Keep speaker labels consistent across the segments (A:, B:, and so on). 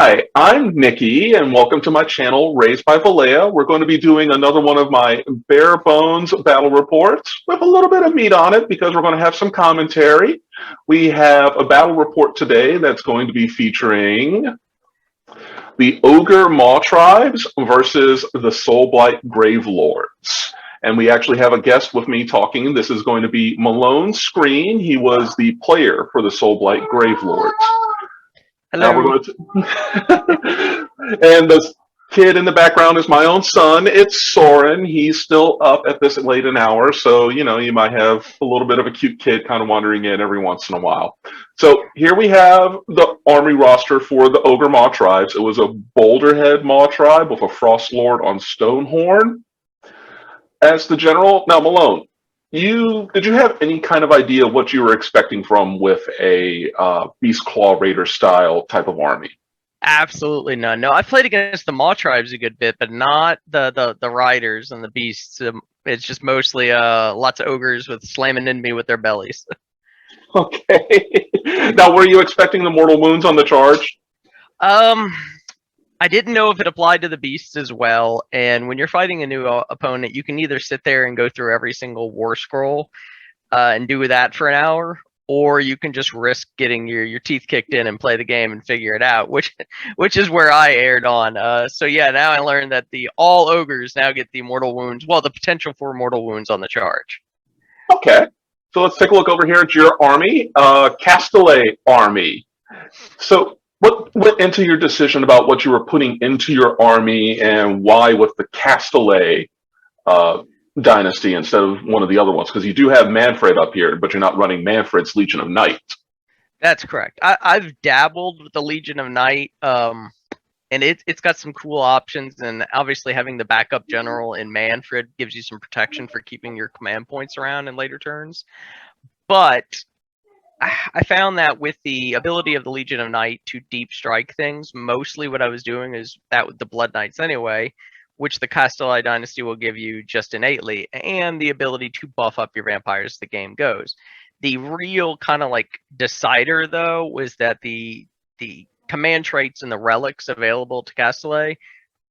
A: Hi, I'm Nikki, and welcome to my channel, Raised by Valaya. We're going to be doing another one of my bare bones battle reports with a little bit of meat on it because we're going to have some commentary. We have a battle report today that's going to be featuring the Ogor Mawtribes versus the Soulblight Gravelords. And we actually have a guest with me talking. This is going to be Malone Screen. He was the player for the Soulblight Gravelords. Now we're
B: Hello.
A: going to, and the kid in the background is my own son. It's Soren. He's still up at this late an hour, so you might have a little bit of a cute kid kind of wandering in every once in a while. So here we have the army roster for the Ogor Mawtribes. It was a Boulderhead Mawtribe with a Frost Lord on Stonehorn as the general. Now Malone, did you have any kind of idea what you were expecting from with a Beast Claw Raider style type of army?
B: Absolutely none. No, I played against the Mawtribes a good bit, but not the riders and the beasts. It's just mostly lots of ogres with slamming into me with their bellies.
A: Okay. Now, were you expecting the mortal wounds on the charge?
B: Um, I didn't know if it applied to the beasts as well. And when you're fighting a new opponent, you can either sit there and go through every single war scroll and do that for an hour, or you can just risk getting your teeth kicked in and play the game and figure it out, which is where I erred on. So yeah, now I learned that the all ogres now get the mortal wounds, well, the potential for mortal wounds on the charge.
A: Okay. So let's take a look over here at your army, Castellet army. So what went into your decision about what you were putting into your army and why with the Castellet uh, dynasty instead of one of the other ones? Because you do have Manfred up here, but you're not running Manfred's Legion of Night.
B: That's correct. I've dabbled with the Legion of Night, and it's got some cool options. And obviously, having the backup general in Manfred gives you some protection for keeping your command points around in later turns. But I found that with the ability of the Legion of Night to deep strike things, mostly what I was doing is that with the Blood Knights anyway, which the Castelli Dynasty will give you just innately, and the ability to buff up your vampires as the game goes. The real kind of like decider though was that the command traits and the relics available to Castelli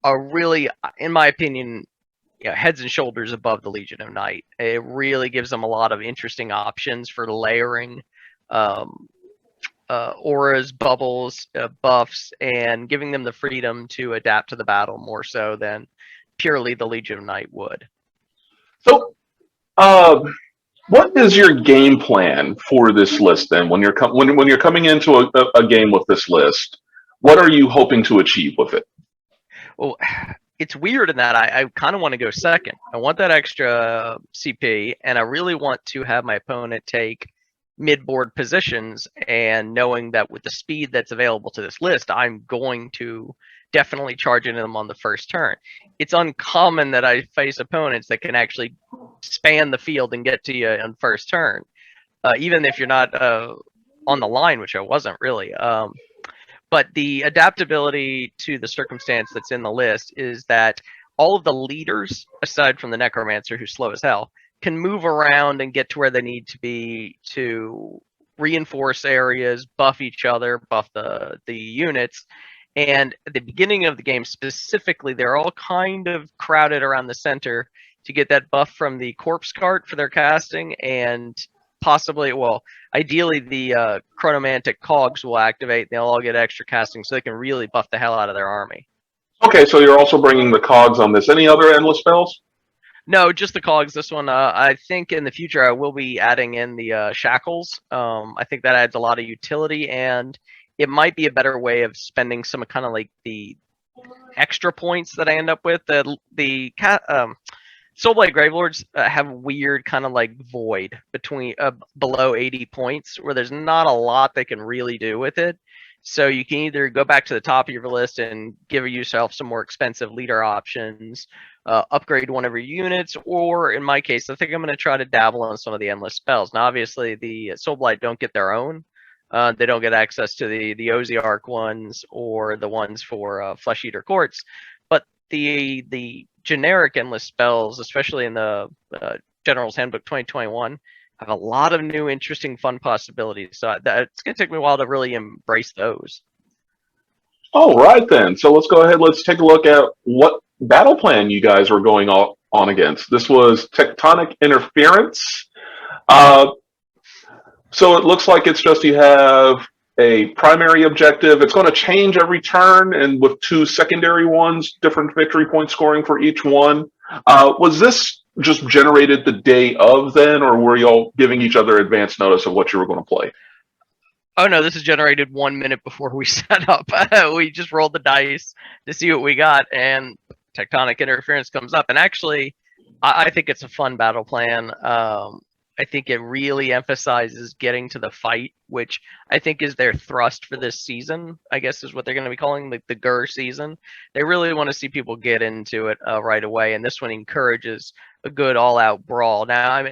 B: are really, in my opinion, heads and shoulders above the Legion of Night. It really gives them a lot of interesting options for layering um, auras, bubbles, buffs, and giving them the freedom to adapt to the battle more so than purely the Legion of Night would.
A: So, uh, what is your game plan for this list then? When you're coming into a game with this list, what are you hoping to achieve with it?
B: Well, it's weird in that I kind of want to go second. I want that extra CP, and I really want to have my opponent take mid-board positions, and knowing that with the speed that's available to this list, I'm going to definitely charge into them on the first turn. It's uncommon that I face opponents that can actually span the field and get to you on first turn, even if you're not on the line, which I wasn't really. But the adaptability to the circumstance that's in the list is that all of the leaders, aside from the necromancer who's slow as hell, can move around and get to where they need to be to reinforce areas, buff each other, buff the units. And at the beginning of the game specifically, they're all kind of crowded around the center to get that buff from the corpse cart for their casting, and possibly, well, ideally the chronomantic cogs will activate. They'll all get extra casting so they can really buff the hell out of their army.
A: Okay, so you're also bringing the cogs on this. Any other endless spells?
B: No, just the cogs. This one, I think in the future I will be adding in the shackles. I think that adds a lot of utility, and it might be a better way of spending some kind of like the extra points that I end up with. The Soulblight Gravelords have weird kind of like void between below 80 points where there's not a lot they can really do with it. So you can either go back to the top of your list and give yourself some more expensive leader options, upgrade one of your units, or in my case, I think I'm going to try to dabble in some of the endless spells. Now, obviously, the Soulblight don't get their own. They don't get access to the Oziarch ones or the ones for Flesh Eater Courts, but the generic endless spells, especially in the General's Handbook 2021, have a lot of new, interesting, fun possibilities. So it's going to take me a while to really embrace those.
A: All right, then. So let's go ahead. Let's take a look at what battle plan you guys were going on against. This was tectonic interference. Uh, so it looks like it's just you have a primary objective. It's going to change every turn, and with two secondary ones, different victory point scoring for each one. Was this just generated the day of then, or were y'all giving each other advance notice of what you were going to play?
B: Oh no, this is generated 1 minute before we set up. We just rolled the dice to see what we got, and tectonic interference comes up. And actually, I think it's a fun battle plan. I think it really emphasizes getting to the fight, which I think is their thrust for this season. I guess is what they're going to be calling the GUR season. They really want to see people get into it right away, and this one encourages a good all-out brawl. Now,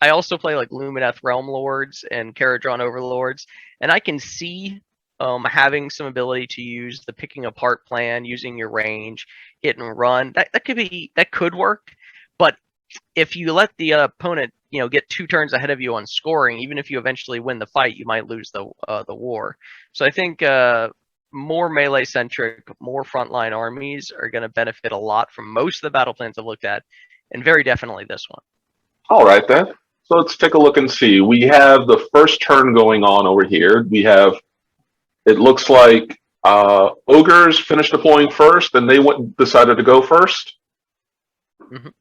B: I also play like Lumineth Realm Lords and Caradron Overlords, and I can see having some ability to use the picking apart plan, using your range, hit and run. That could work, but if you let the opponent get 2 turns ahead of you on scoring, even if you eventually win the fight, you might lose the war. So I think more melee centric, more frontline armies are going to benefit a lot from most of the battle plans I've looked at, and very definitely this one.
A: All right, then. So let's take a look and see. We have the first turn going on over here. We have, it looks like Ogres finished deploying first, and they decided to go first.
B: Mm-hmm.
A: Yeah,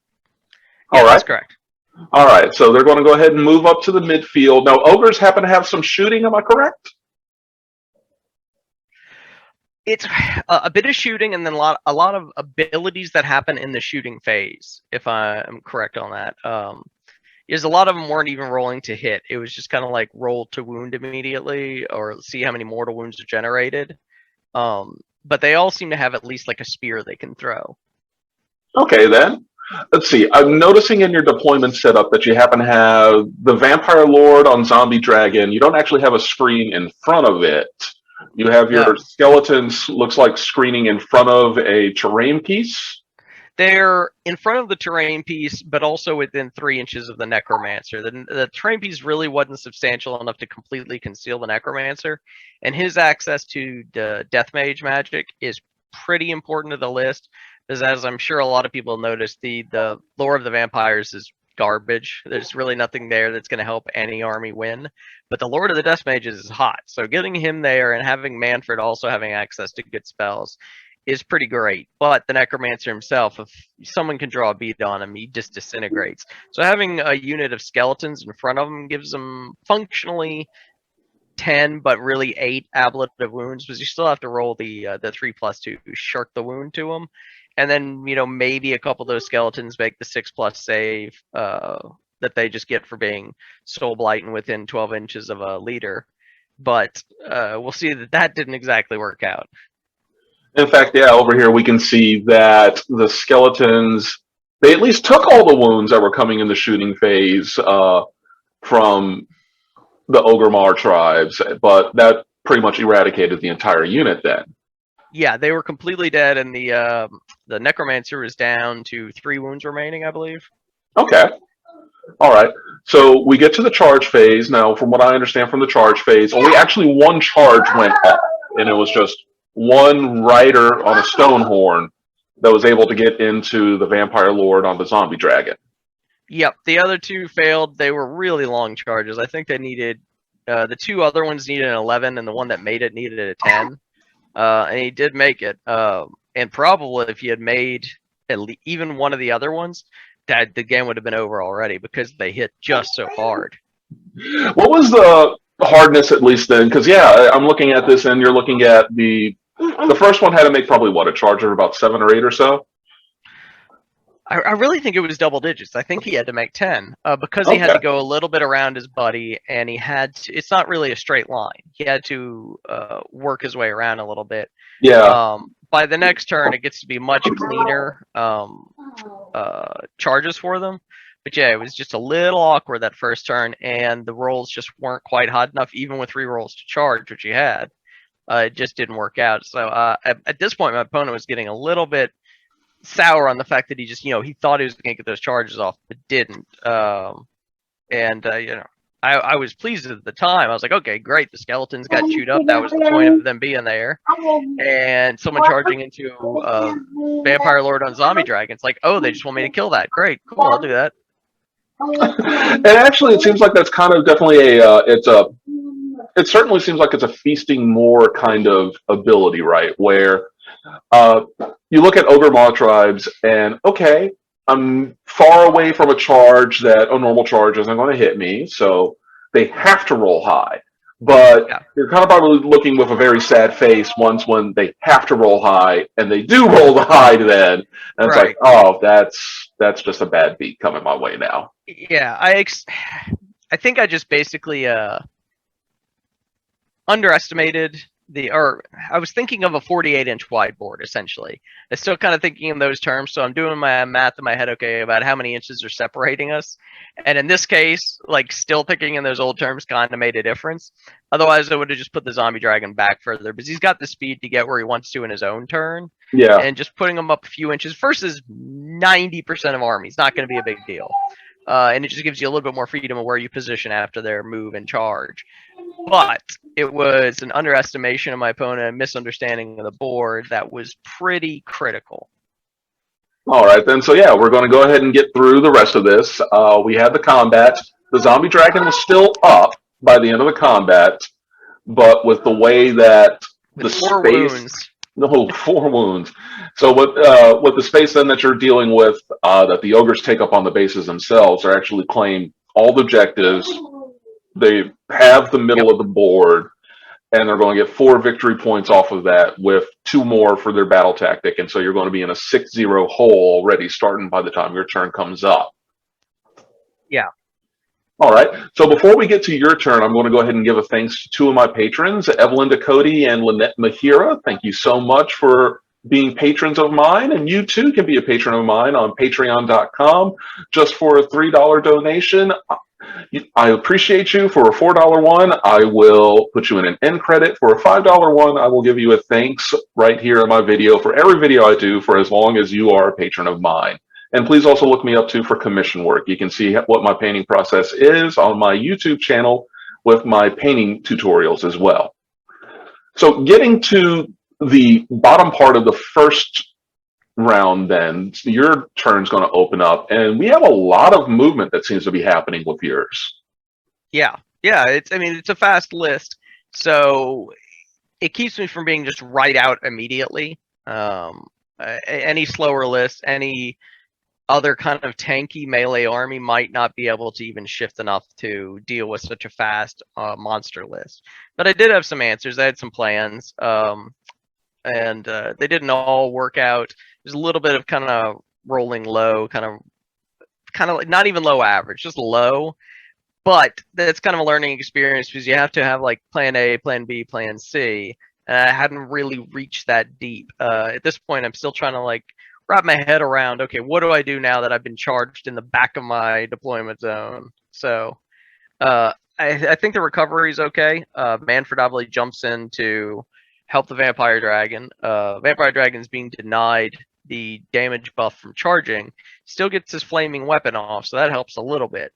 A: all right.
B: That's correct.
A: All right, so they're going to go ahead and move up to the midfield. Now, Ogres happen to have some shooting, am I correct?
B: It's a bit of shooting, and then a lot of abilities that happen in the shooting phase, if I am correct on that. Is a lot of them weren't even rolling to hit. It was just kind of like roll to wound immediately, or see how many mortal wounds are generated. But they all seem to have at least like a spear they can throw.
A: Okay, then. Let's see. I'm noticing in your deployment setup that you happen to have the Vampire Lord on Zombie Dragon. You don't actually have a screen in front of it. You have your skeletons, looks like screening in front of a terrain piece.
B: They're in front of the terrain piece, but also within 3 inches of the Necromancer. The terrain piece really wasn't substantial enough to completely conceal the Necromancer, and his access to the Death Mage magic is pretty important to the list, because as I'm sure a lot of people noticed, the lore of the vampires is garbage. There's really nothing there that's going to help any army win, but the Lord of the Death Mages is hot, so getting him there and having Manfred also having access to good spells is pretty great. But the Necromancer himself, if someone can draw a bead on him, he just disintegrates. So having a unit of skeletons in front of him gives him functionally 10, but really 8 ablative wounds, because you still have to roll the 3+2 to shirk the wound to him. And then, maybe a couple of those skeletons make the 6+ save that they just get for being Soulblight and within 12 inches of a leader. But we'll see that didn't exactly work out.
A: In fact, yeah, over here we can see that the skeletons, they at least took all the wounds that were coming in the shooting phase from the Ogor Mawtribes, but that pretty much eradicated the entire unit then.
B: Yeah, they were completely dead, and the Necromancer is down to 3 wounds remaining, I believe.
A: Okay. All right. So we get to the charge phase. Now, from what I understand from the charge phase, only actually one charge went off, and it was just one rider on a stone horn that was able to get into the Vampire Lord on the Zombie Dragon.
B: Yep, the other 2 failed. They were really long charges. I think they needed the 2 other ones needed an 11, and the one that made it needed a 10. And he did make it. And probably if he had made even one of the other ones, that the game would have been over already, because they hit just so hard.
A: What was the hardness at least then? Because yeah, I'm looking at this, and you're looking at the first one had to make probably what, a charge of about 7 or 8 or so.
B: I really think it was double digits. I think he had to make 10 because he had to go a little bit around his buddy, and he had to, it's not really a straight line. He had to work his way around a little bit.
A: Yeah.
B: By the next turn, it gets to be much cleaner charges for them. But yeah, it was just a little awkward that first turn, and the rolls just weren't quite hot enough, even with 3 rolls to charge, which he had. It just didn't work out. So at this point, my opponent was getting a little bit sour on the fact that he just, he thought he was going to get those charges off, but didn't. I was pleased at the time. I was like, okay, great. The skeletons got chewed up. That was the point of them being there. And someone charging into Vampire Lord on Zombie Dragon. It's like, oh, they just want me to kill that. Great, cool, I'll do that.
A: And actually, it seems like that's kind of definitely it certainly seems like it's a feasting more kind of ability, right? Where uh, you look at Ogor Mawtribes and, okay, I'm far away from a charge that a normal charge isn't going to hit me, so they have to roll high. But
B: Yeah.
A: you're kind of probably looking with a very sad face once when they have to roll high and they do roll the high then. And it's like, oh, that's just a bad beat coming my way now.
B: Yeah, I think I just basically underestimated or I was thinking of a 48-inch wide board, essentially. I'm still kind of thinking in those terms, so I'm doing my math in my head, okay, about how many inches are separating us. And in this case, like, still thinking in those old terms kind of made a difference. Otherwise, I would have just put the zombie dragon back further, because he's got the speed to get where he wants to in his own turn.
A: Yeah.
B: And just putting him up a few inches versus 90% of armies, not going to be a big deal. And it just gives you a little bit more freedom of where you position after their move and charge. But it was an underestimation of my opponent, a misunderstanding of the board that was pretty critical.
A: All right, then. So, yeah, we're going to go ahead and get through the rest of this. We had the combat. The zombie dragon was still up by the end of the combat, but with the way that
B: With
A: the
B: 4
A: space.
B: wounds.
A: No, 4 wounds. So with the space then that you're dealing with, that the ogres take up on the bases themselves, are actually claim all the objectives. They have the middle of the board, and they're going to get 4 victory points off of that, with 2 more for their battle tactic. And so you're going to be in a 6-0 hole already, starting by the time your turn comes up.
B: Yeah.
A: All right. So before we get to your turn, I'm going to go ahead and give a thanks to 2 of my patrons, Evelyn Cody and Lynette Mahira. Thank you so much for being patrons of mine. And you too can be a patron of mine on patreon.com just for a $3 donation. I appreciate you. For a $4 one, I will put you in an end credit. For a $5 one, I will give you a thanks right here in my video for every video I do for as long as you are a patron of mine. And please also look me up too for commission work. You can see what my painting process is on my YouTube channel with my painting tutorials as well. So getting to the bottom part of the first round, then your turn's going to open up, and we have a lot of movement that seems to be happening with yours.
B: Yeah. It's a fast list, so it keeps me from being just right out immediately. Any slower list, any other kind of tanky melee army might not be able to even shift enough to deal with such a fast monster list. But I did have some answers. I had some plans, and they didn't all work out. There's a little bit of kind of rolling low, kind of like not even low average, just low. But that's kind of a learning experience, because you have to have like plan A, plan B, plan C. And I hadn't really reached that deep. At this point, I'm still trying to like wrap my head around, okay, what do I do now that I've been charged in the back of my deployment zone? So I think the recovery is okay. Manfred obviously jumps in to help the Vampire Dragon. Vampire Dragon's being denied the damage buff from charging, still gets his flaming weapon off, so that helps a little bit.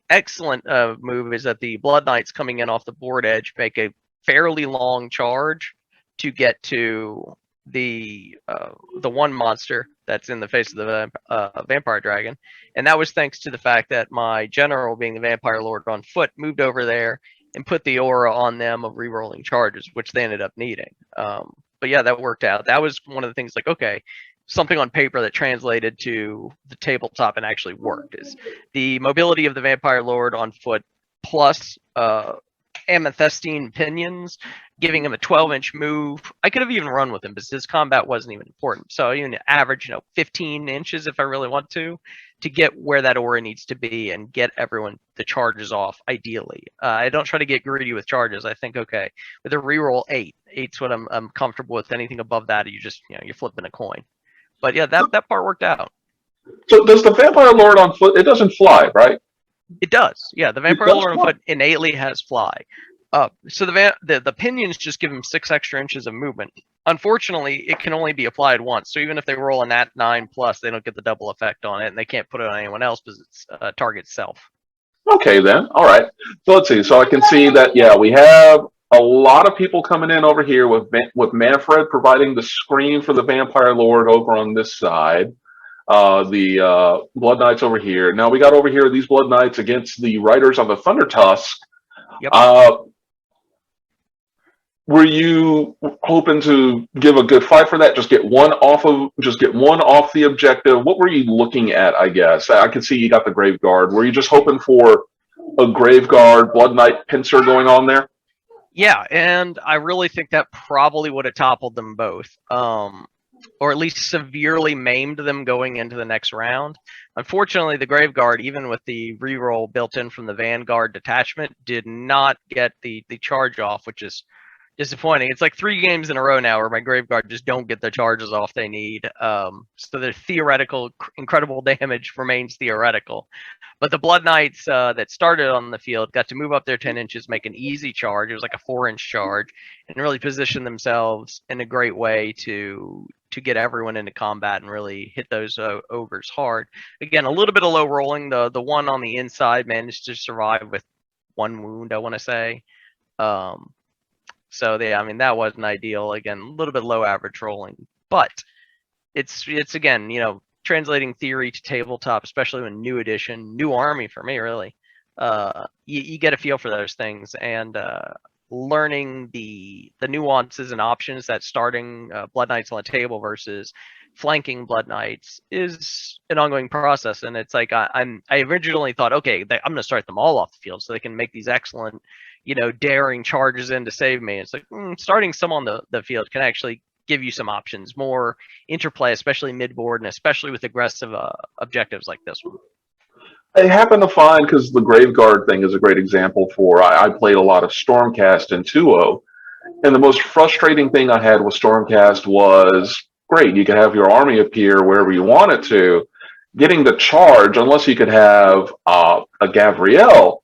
B: Excellent move is that the Blood Knights coming in off the board edge make a fairly long charge to get to the one monster that's in the face of the Vampire Dragon, and that was thanks to the fact that my general, being the Vampire Lord on foot, moved over there and put the aura on them of rerolling charges, which they ended up needing. But yeah, that worked out. That was one of the things, like, okay, something on paper that translated to the tabletop and actually worked is the mobility of the Vampire Lord on foot plus amethystine pinions, giving him a 12-inch move. I could have even run with him, because his combat wasn't even important. So even average, 15 inches if I really want to get where that aura needs to be and get everyone the charges off, ideally. I don't try to get greedy with charges. I think, okay, with a reroll 8, 8's what I'm comfortable with. Anything above that, you just, you're flipping a coin. But yeah, that part worked out.
A: So does the Vampire Lord on foot, it doesn't fly, right?
B: It does. Yeah, the Vampire Lord on foot innately has fly. So the pinions just give him 6 extra inches of movement. Unfortunately, it can only be applied once. So even if they roll a nat 9+, they don't get the double effect on it, and they can't put it on anyone else because it's target self.
A: Okay, then. All right. So let's see. So I can see that, yeah, we have a lot of people coming in over here with Manfred providing the screen for the Vampire Lord over on this side. The Blood Knights over here. Now we got over here these Blood Knights against the Riders on the Thunder Tusk.
B: Yep.
A: Were you hoping to give a good fight for that? Just get one off the objective. What were you looking at? I guess I can see you got the Grave Guard. Were you just hoping for a Grave Guard Blood Knight pincer going on there?
B: Yeah, and I really think that probably would have toppled them both. Or at least severely maimed them going into the next round. Unfortunately, the Grave Guard, even with the reroll built in from the Vanguard detachment, did not get the charge off, which is disappointing. It's like 3 games in a row now where my Grave Guard just don't get the charges off they need. So the theoretical incredible damage remains theoretical. But the Blood Knights that started on the field got to move up their 10 inches, make an easy charge. It was like a 4-inch charge, and really position themselves in a great way to get everyone into combat and really hit those ogres hard. Again, a little bit of low rolling. The one on the inside managed to survive with 1 wound, I want to say. So yeah, I mean that wasn't ideal. Again, a little bit low average rolling, but it's again, translating theory to tabletop, especially when new edition, new army for me, really. You get a feel for those things, and learning the nuances and options that starting Blood Knights on the table versus flanking Blood Knights is an ongoing process. And it's like I originally thought, okay, I'm going to start them all off the field so they can make these excellent, daring charges in to save me. It's like starting some on the field can actually give you some options, more interplay, especially mid-board, and especially with aggressive objectives like this one.
A: I happen to find, because the Grave Guard thing is a great example for, I played a lot of Stormcast in 2.0, and the most frustrating thing I had with Stormcast was, great, you could have your army appear wherever you want it to. Getting the charge, unless you could have a Gavriel,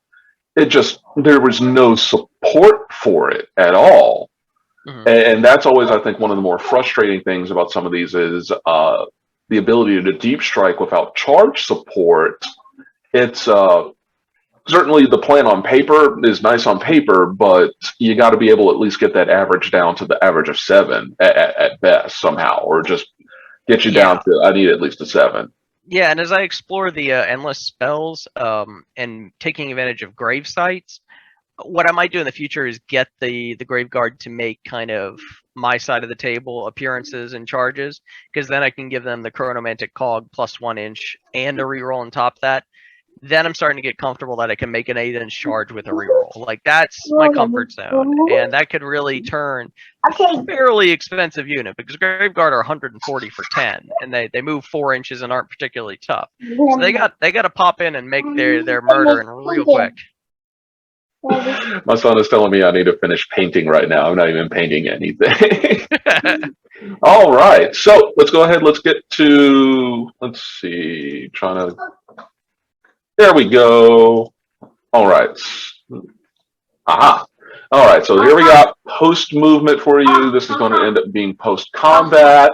A: there was no support for it at all.
B: Mm-hmm.
A: And that's always, I think, one of the more frustrating things about some of these is the ability to deep strike without charge support. It's certainly the plan on paper is nice on paper, but you got to be able to at least get that average down to the average of 7 at best somehow, or just get you down to, I need at least a 7.
B: Yeah, and as I explore the endless spells and taking advantage of grave sites, what I might do in the future is get the Grave Guard to make kind of my side of the table appearances and charges, because then I can give them the Chronomantic Cog plus 1 inch and a reroll on top of that. Then I'm starting to get comfortable that I can make an 8-inch charge with a reroll. Like that's my comfort zone, and that could really turn a fairly expensive unit, because Grave Guard are 140 for 10, and they move 4 inches and aren't particularly tough. So they got to pop in and make their murder in real quick.
A: My son is telling me I need to finish painting right now. I'm not even painting anything. All right, so let's go ahead. Let's get to, let's see, there we go. All right. Aha. All right, so here we got post movement for you. This is going to end up being post combat.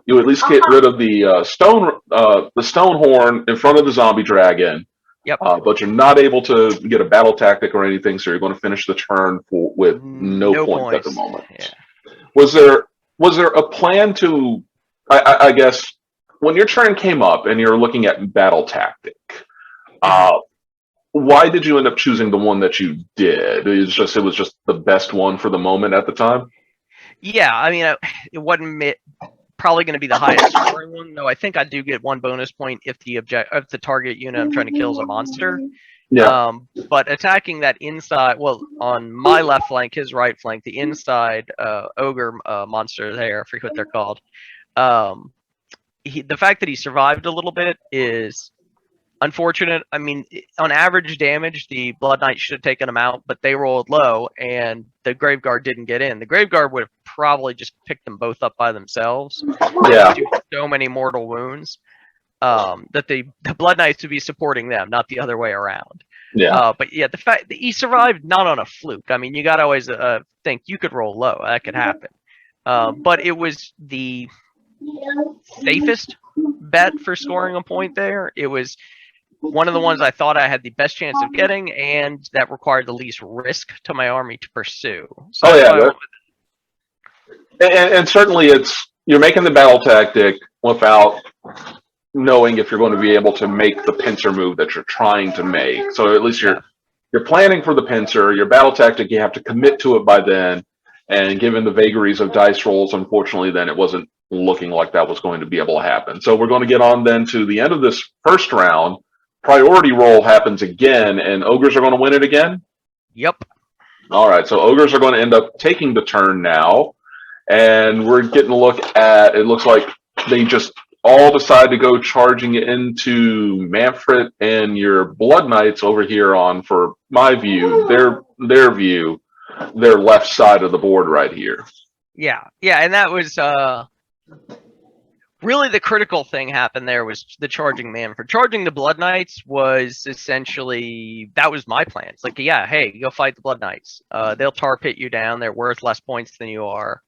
A: You at least get rid of the stone horn in front of the zombie dragon.
B: Yep.
A: But you're not able to get a battle tactic or anything, so you're going to finish the turn with no points at the moment.
B: Yeah.
A: Was there a plan to, I guess, when your turn came up and you're looking at battle tactic, why did you end up choosing the one that you did? It was just the best one for the moment at the time?
B: Yeah, I mean, it wasn't probably going to be the highest scoring one, though. I think I do get 1 bonus point if the target unit I'm trying to kill is a monster.
A: Yeah.
B: But attacking that inside, well, on my left flank, his right flank, the inside ogre monster there, I forget what they're called. The fact that he survived a little bit is unfortunate. I mean, on average damage, the Blood Knight should have taken him out, but they rolled low, and the Grave Guard didn't get in. The Grave Guard would have probably just picked them both up by themselves.
A: Yeah.
B: Do so many mortal wounds that the Blood Knights would be supporting them, not the other way around.
A: Yeah.
B: But yeah, the fact that he survived not on a fluke. I mean, you got to always think you could roll low. That could happen. But it was the safest bet for scoring a point there. It was one of the ones I thought I had the best chance of getting, and that required the least risk to my army to pursue. So
A: Oh
B: that's
A: yeah,
B: why I went
A: and certainly you're making the battle tactic without knowing if you're going to be able to make the pincer move that you're trying to make. So at least
B: yeah.
A: you're planning for the pincer. Your battle tactic, you have to commit to it by then. And given the vagaries of dice rolls, unfortunately, then it wasn't looking like that was going to be able to happen. So we're going to get on then to the end of this first round. Priority roll happens again, and ogres are going to win it again.
B: Yep.
A: All right, so ogres are going to end up taking the turn now, and we're getting a look at. It looks like they just all decide to go charging into Manfred and your Blood Knights over here on, for my view, their view, their left side of the board right here.
B: Yeah. Yeah. And that was really the critical thing happened there was the charging Manfred. Charging the Blood Knights was essentially, that was my plan. It's like, yeah, hey, go fight the Blood Knights. They'll tar pit you down. They're worth less points than you are.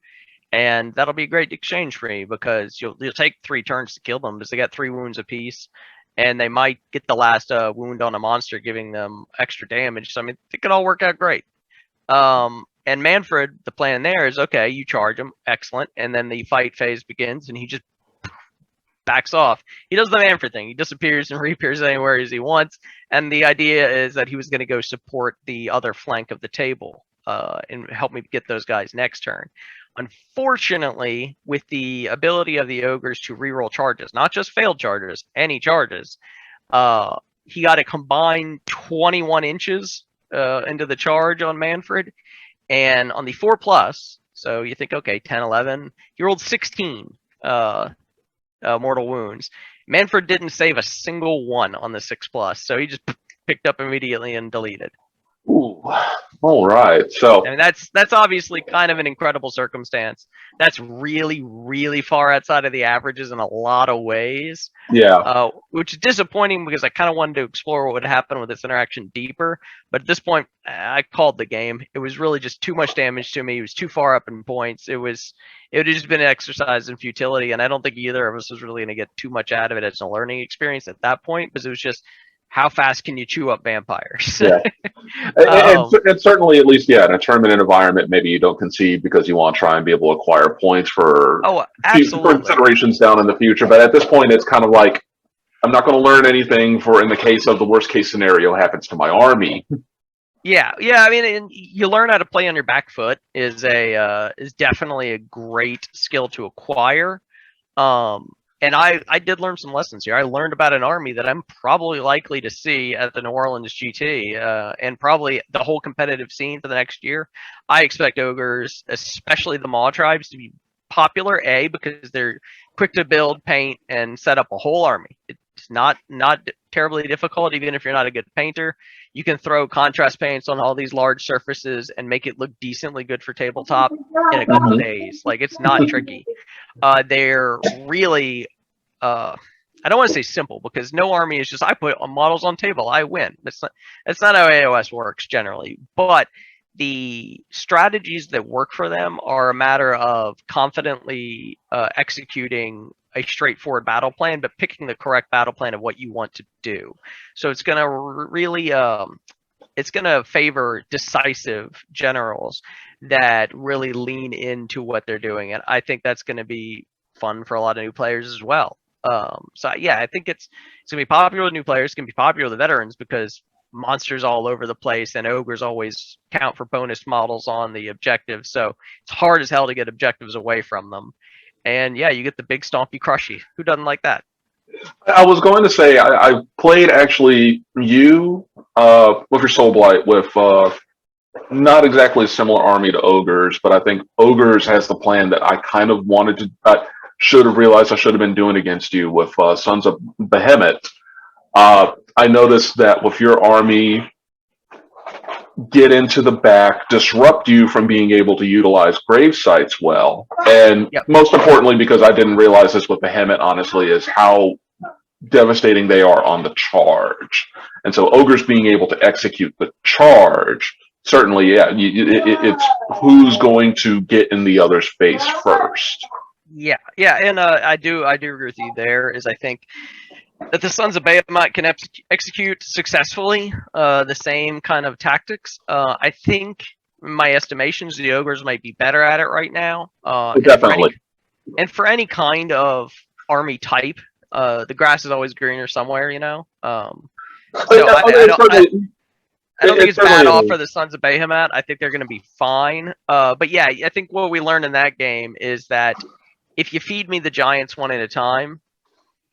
B: And that'll be a great exchange for you because you'll take 3 turns to kill them because they got 3 wounds apiece. And they might get the last wound on a monster, giving them extra damage. So, I mean, it could all work out great. And Manfred, the plan there is, okay, you charge him, excellent. And then the fight phase begins and he just backs off. He does the Manfred thing. He disappears and reappears anywhere as he wants. And the idea is that he was going to go support the other flank of the table and help me get those guys next turn. Unfortunately, with the ability of the ogres to reroll charges, not just failed charges, any charges, he got a combined 21 inches into the charge on Manfred. And on the 4+, so you think, okay, 10, 11, he rolled 16 mortal wounds. Manfred didn't save a single one on the 6+, so he just picked up immediately and deleted.
A: Ooh, all right. So
B: I mean, that's obviously kind of an incredible circumstance. That's really, really far outside of the averages in a lot of ways.
A: yeah,
B: Which is disappointing because I kind of wanted to explore what would happen with this interaction deeper. But at this point, I called the game. It was really just too much damage to me. It was too far up in points. It would have just been an exercise in futility, and I don't think either of us was really going to get too much out of it as a learning experience at that point because it was just, how fast can you chew up vampires?
A: yeah. And certainly, at least, yeah, in a tournament environment, maybe you don't concede because you want to try and be able to acquire points for
B: Oh, absolutely.
A: considerations down in the future. But at this point, it's kind of like, I'm not going to learn anything for in the case of the worst case scenario happens to my army.
B: Yeah. I mean, you learn how to play on your back foot is definitely a great skill to acquire. And I did learn some lessons here. I learned about an army that I'm probably likely to see at the New Orleans GT and probably the whole competitive scene for the next year. I expect ogres, especially the Mawtribes, to be popular, because they're quick to build, paint, and set up a whole army. It's not terribly difficult, even if you're not a good painter. You can throw contrast paints on all these large surfaces and make it look decently good for tabletop in a couple days. Like, it's not tricky. They're really, I don't want to say simple because no army is just, I put models on table, I win. That's not how AOS works generally. But the strategies that work for them are a matter of confidently executing a straightforward battle plan, but picking the correct battle plan of what you want to do. So it's going to really, it's going to favor decisive generals that really lean into what they're doing. And I think that's going to be fun for a lot of new players as well. So yeah, I think it's going to be popular with new players. It's going to be popular with the veterans because monsters all over the place and ogres always count for bonus models on the objectives. So it's hard as hell to get objectives away from them. And yeah, you get the big stompy crushy. Who doesn't like that?
A: I was going to say I played actually you with your Soulblight with not exactly a similar army to ogres, but I think ogres has the plan that I kind of wanted to. I should have realized I should have been doing against you with Sons of Behemoth. I noticed that with your army, get into the back, disrupt you from being able to utilize grave sites well, and
B: Yep.
A: most importantly, because I didn't realize this with Behemoth, honestly, is how devastating they are on the charge. And so ogres being able to execute the charge, certainly, yeah, it's who's going to get in the other's face first.
B: Yeah, and I do agree with you there. Is I think that the Sons of Bahamut can execute successfully the same kind of tactics. I think, in my estimations, the ogres might be better at it right now.
A: Definitely.
B: And for any kind of army type, the grass is always greener somewhere, you know. So I don't think
A: It
B: it's bad off
A: certainly
B: for the Sons of Bahamut. I think they're going to be fine. But yeah, I think what we learned in that game is that if you feed me the giants one at a time,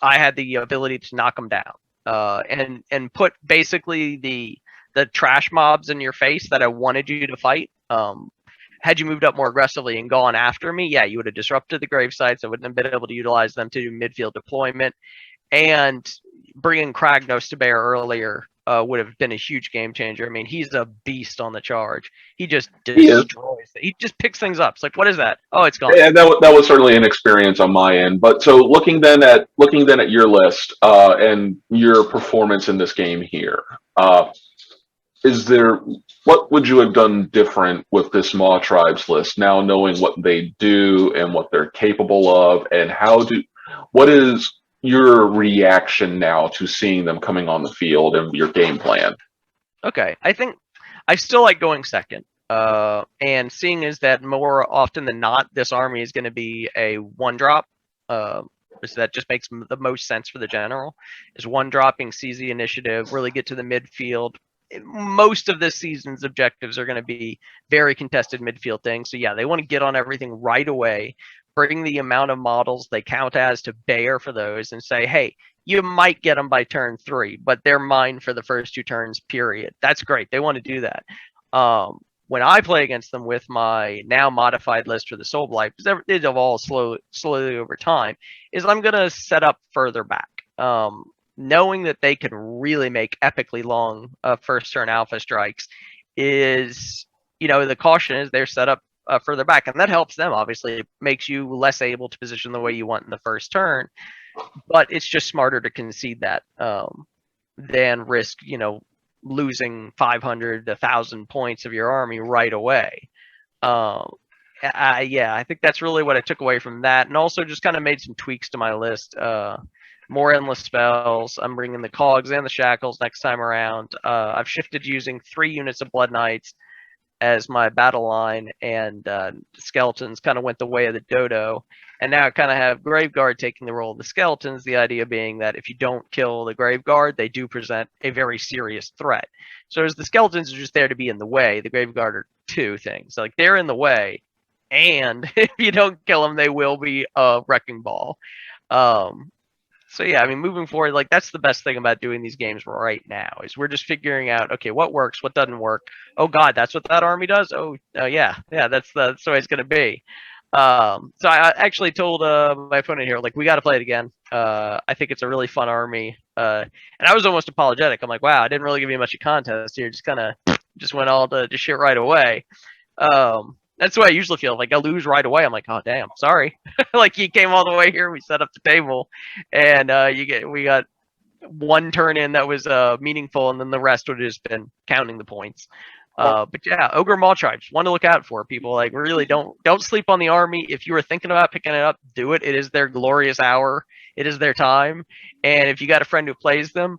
B: I had the ability to knock them down, and put basically the trash mobs in your face that I wanted you to fight. Had you moved up more aggressively and gone after me, yeah, you would have disrupted the grave sites. I wouldn't have been able to utilize them to do midfield deployment, and bringing Kragnos to bear earlier would have been a huge game changer. I mean, he's a beast on the charge. He just
A: he is.
B: destroys it. He just picks things up. It's like, what is that? Oh, it's gone.
A: And that was certainly an experience on my end. But so looking then at your list and your performance in this game here, is there what would you have done different with this Mawtribes list now knowing what they do and what they're capable of, and what is your reaction now to seeing them coming on the field and your game plan?
B: Okay, I think I still like going second. And seeing is that more often than not, this army is going to be a one drop. So that just makes the most sense for the general. Is one dropping, seize the initiative, really get to the midfield. Most of this season's objectives are going to be very contested midfield things. So yeah, they want to get on everything right away, bring the amount of models they count as to bear for those, and say, hey, you might get them by turn 3, but they're mine for the first 2 turns, period. That's great. They want to do that. When I play against them with my now modified list for the Soulblight, because it evolves slowly over time, is I'm going to set up further back. Knowing that they can really make epically long first turn alpha strikes is, the caution is they're set up further back, and that helps them. Obviously, it makes you less able to position the way you want in the first turn, but it's just smarter to concede that than risk, losing 500 to 1,000 points of your army right away. I think that's really what I took away from that, and also just kind of made some tweaks to my list. More endless spells. I'm bringing the cogs and the shackles next time around. I've shifted using 3 units of Blood Knights as my battle line, and skeletons kind of went the way of the dodo. And now I kind of have Graveguard taking the role of the skeletons, the idea being that if you don't kill the Graveguard, they do present a very serious threat. So as the skeletons are just there to be in the way, the Graveguard are 2 things. So, like, they're in the way, and if you don't kill them, they will be a wrecking ball. So yeah, I mean, moving forward, like, that's the best thing about doing these games right now, is we're just figuring out, okay, what works, what doesn't work. Oh God, that's what that army does. Yeah, that's the way it's gonna be. So I actually told my opponent here, like, we got to play it again. I think it's a really fun army. And I was almost apologetic. I'm like, wow, I didn't really give you much of contest here. Just went all to shit right away. That's the way I usually feel. Like, I lose right away, I'm like, oh damn, sorry. Like, you came all the way here, we set up the table, and we got 1 turn in that was meaningful, and then the rest would have just been counting the points. But yeah, Ogor Mawtribes, one to look out for. People, like, really don't sleep on the army. If you were thinking about picking it up, do it. It is their glorious hour. It is their time. And if you got a friend who plays them,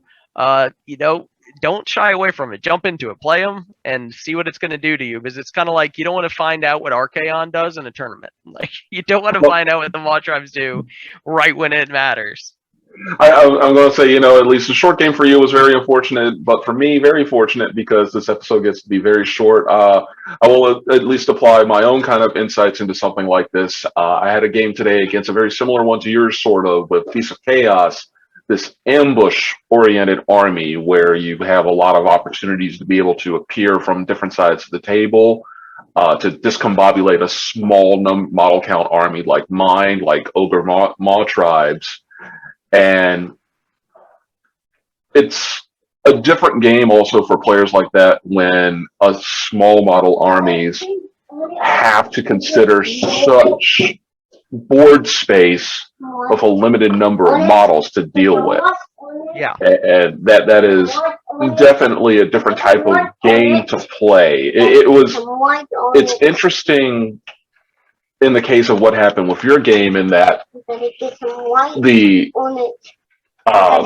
B: don't shy away from it. Jump into it, play them, and see what it's going to do to you. Because it's kind of like, you don't want to find out what Archaon does in a tournament. Like, you don't want to find out what the Mawtribes do right when it matters.
A: I'm going to say, at least the short game for you was very unfortunate, but for me, very fortunate, because this episode gets to be very short. I will at least apply my own kind of insights into something like this. I had a game today against a very similar one to yours, sort of, with Piece of Chaos, this ambush-oriented army where you have a lot of opportunities to be able to appear from different sides of the table, to discombobulate a small model count army like mine, like Ogor Mawtribes. And it's a different game also for players like that when a small model armies have to consider such board space of a limited number of models to deal with.
B: Yeah.
A: And that is definitely a different type of game to play. It's interesting in the case of what happened with your game, in that the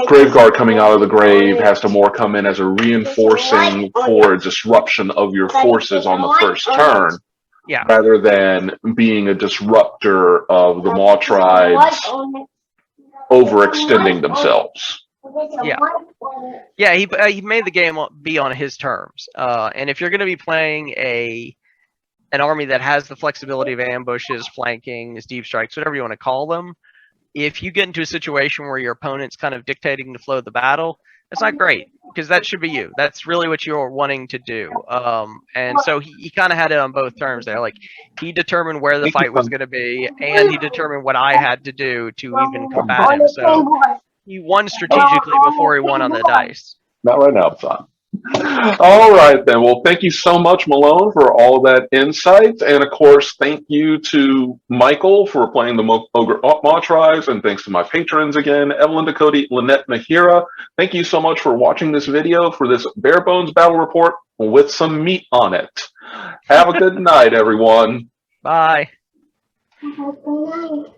A: Graveguard coming out of the grave has to more come in as a reinforcing for disruption of your forces on the first turn,
B: Yeah.
A: rather than being a disruptor of the Mawtribes overextending themselves.
B: Yeah. Yeah, he made the game be on his terms. And if you're going to be playing an army that has the flexibility of ambushes, flankings, deep strikes, whatever you want to call them, if you get into a situation where your opponent's kind of dictating the flow of the battle, that's not great, because that should be you. That's really what you're wanting to do. And so he kind of had it on both terms there. Like, he determined where the fight was going to be, and he determined what I had to do to even combat him. So he won strategically before he won on the dice.
A: Not right now, son. All right, then. Well, thank you so much, Malone, for all of that insight. And, of course, thank you to Michael for playing the Ogor Mawtribes. And thanks to my patrons again, Evelyn Dakota, Lynette Mahira. Thank you so much for watching this video for this bare bones battle report with some meat on it. Have a good night, everyone.
B: Bye.
C: Have a good night.